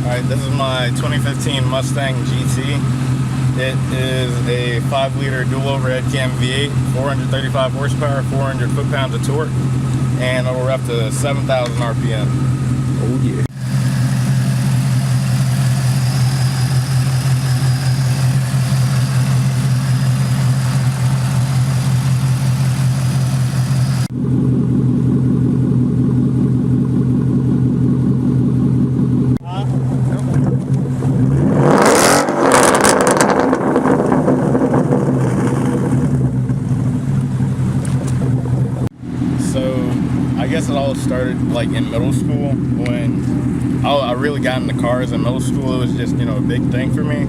Alright, this is my 2015 Mustang GT. It is a 5-liter dual overhead cam V8, 435 horsepower, 400 foot-pounds of torque, and it'll rep to 7,000 RPM. Oh yeah. I guess it all started like in middle school when I really got into cars in middle school. It was just, you know, a big thing for me.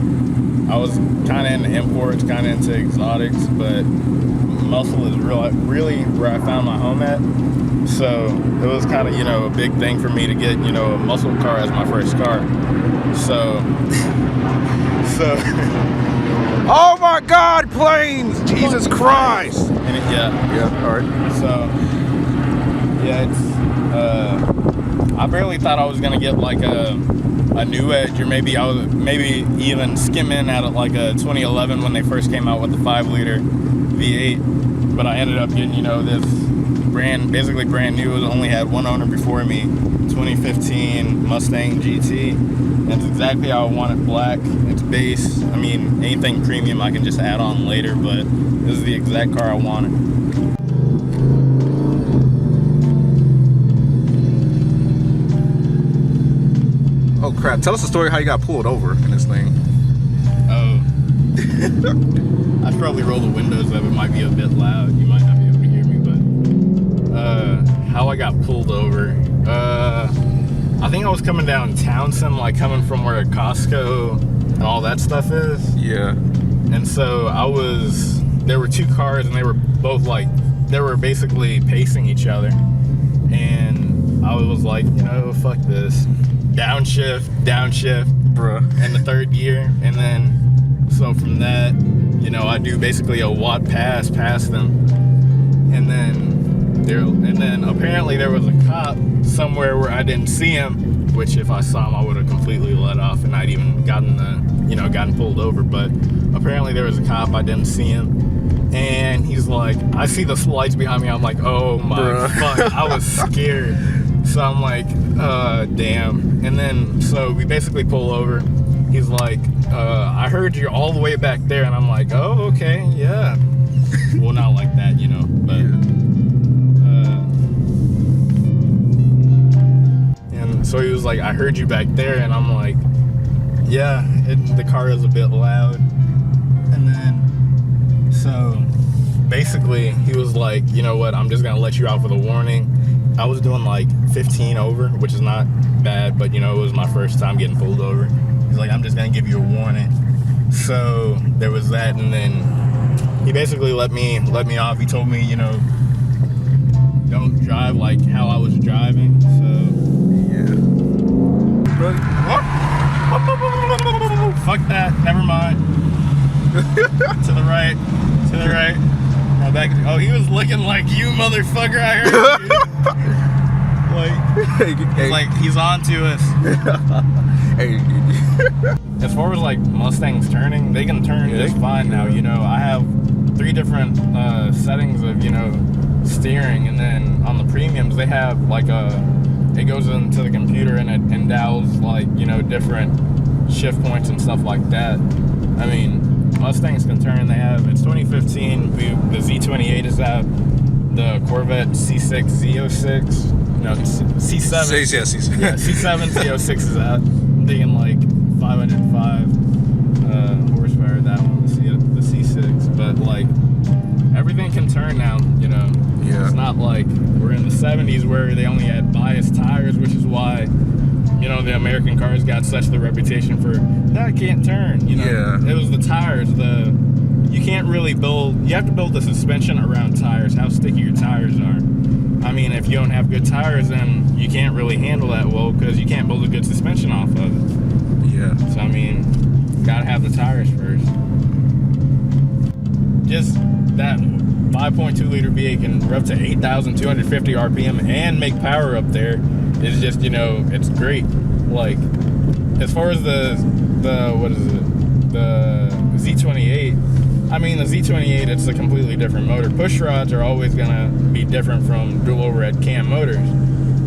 I was kind of into imports, kind of into exotics, but muscle is really where I found my home at. So it was kind of, you know, a big thing for me to get, you know, a muscle car as my first car. So Oh my God, planes! Jesus Christ! and Yeah, all right. So yeah, it's I barely thought I was gonna get like a new Edge, or maybe even skim in at like a 2011 when they first came out with the 5-liter V8. But I ended up getting, you know, this basically brand new. It only had one owner before me, 2015 Mustang GT. And it's exactly how I want it, black. It's base. I mean, anything premium I can just add on later, but this is the exact car I wanted. Oh crap, tell us the story how you got pulled over in this thing. Oh. I'd probably roll the windows up. It might be a bit loud. You might not be able to hear me, but how I got pulled over. I think I was coming down Townsend, like coming from where Costco and all that stuff is. Yeah. And so there were two cars, and they were both like, they were basically pacing each other. And I was like, you know, fuck this. Downshift, bruh, in the third gear. And then, so from that, you know, I do basically a watt pass past them. And then apparently there was a cop somewhere where I didn't see him, which if I saw him, I would have completely let off and I'd even gotten pulled over. But apparently there was a cop, I didn't see him. And he's like, I see the lights behind me. I'm like, oh my fuck, I was scared. So I'm like, damn. And then, so we basically pull over. He's like, I heard you all the way back there. And I'm like, oh, okay, yeah. Well, not like that, you know, but, and so he was like, I heard you back there. And I'm like, yeah, the car is a bit loud. And then, so basically he was like, you know what, I'm just gonna let you out with a warning. I was doing like 15 over, which is not bad, but you know, it was my first time getting pulled over. He's like, I'm just gonna give you a warning. So there was that, and then he basically let me off. He told me, you know, don't drive like how I was driving. So yeah. Fuck that. Never mind. To the right. Back. Oh, he was looking like you, motherfucker. I heard you. Like he's on to us. Hey. As far as like Mustangs turning, they can turn just fine now. You know, I have 3 different settings of, you know, steering, and then on the premiums they have like it goes into the computer and it endows like, you know, different shift points and stuff like that. I mean, Mustangs can turn. It's 2015. The Z28 is out. The Corvette C6 Z06. No, C7. Yeah, C7. Yeah, C7 Z06 is out. I'm thinking like 505 horsepower. That one, the C6. But like, everything can turn now. You know. Yeah. It's not like we're in the 70s where they only had biased tires, which is why, you know, the American cars got such the reputation for that can't turn, you know. Yeah. It was the tires. You can't really you have to build the suspension around tires, how sticky your tires are. I mean, if you don't have good tires, then you can't really handle that well, because you can't build a good suspension off of it. Yeah. So I mean, gotta have the tires first. Just that 5.2 liter V8 can rev to 8,250 RPM and make power up there. It's just, you know, it's great. Like, as far as the what is it, the Z28, I mean the Z28, it's a completely different motor. Push rods are always gonna be different from dual overhead cam motors,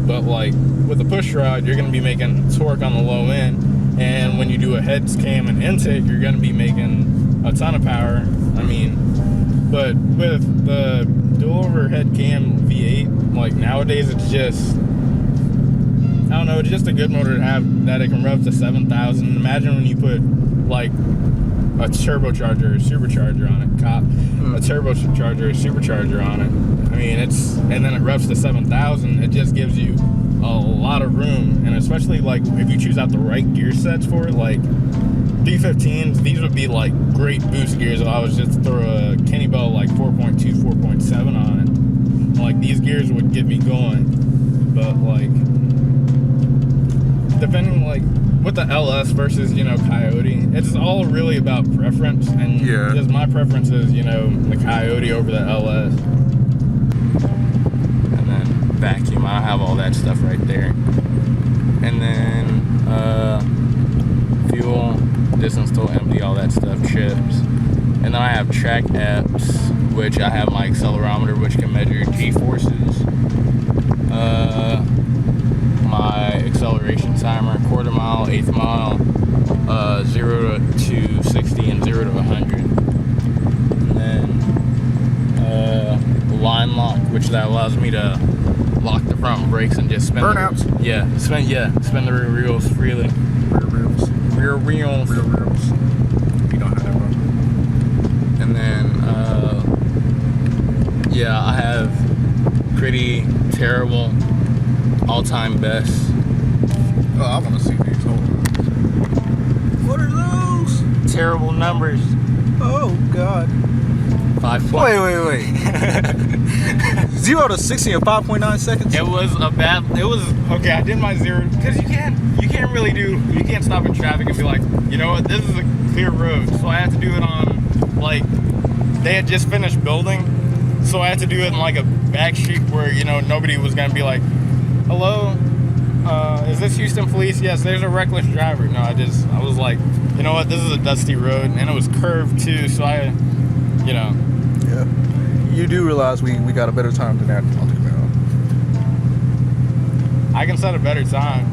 but like with a push rod, you're gonna be making torque on the low end, and when you do a heads cam and intake, you're gonna be making a ton of power. I mean, but with the dual overhead cam V8, like nowadays, it's just, I don't know, it's just a good motor to have that it can rev to 7,000. Imagine when you put like a turbocharger or supercharger on it, a turbocharger or supercharger on it. I mean, and then it revs to 7,000. It just gives you a lot of room, and especially like if you choose out the right gear sets for it, like D15s, these would be like great boost gears if I was just to throw a Kenny Bell like 4.2, 4.7 on it. Like these gears would get me going, but like depending like with the LS versus, you know, Coyote, it's all really about preference, and just my preference is, you know, the Coyote over the LS. And then vacuum, I have all that stuff right there. And then fuel, distance till empty, all that stuff, chips. And then I have track apps, which I have my accelerometer, which can measure G-forces. My acceleration timer, quarter mile, eighth mile, 0 to 60 and 0 to 100. And then line lock, which that allows me to lock the front brakes and just spin burnouts. Spin the rear wheels freely. Rear wheels. You don't have that one. And then I have pretty terrible all-time best. Oh, I want to see these. Hold on. What are those? Terrible numbers. Oh God. 5. Wait. 0 to 60 in 5.9 seconds. It was okay. I did my 0 because you can't stop in traffic and be like, you know what, this is a clear road, so I had to do it on, like, they had just finished building, so I had to do it in like a back street where, you know, nobody was gonna be like, hello, is this Houston Police? Yes, there's a reckless driver. No, I was like, you know what, this is a dusty road, and it was curved too, so I, you know. Yeah. You do realize we got a better time than that on the Camaro. I can set a better time.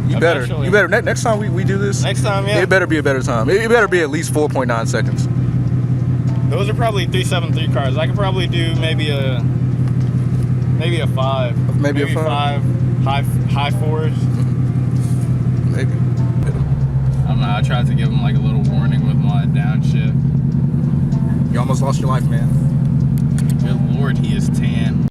You better. Next time we do this. Next time, yeah. It better be a better time. It better be at least 4.9 seconds. Those are probably 373 cars. I could probably do maybe a 5. Maybe a 5. High 4s. Maybe. I don't know. I tried to give him like a little warning with my downshift. You almost lost your life, man. Good Lord, he is tan.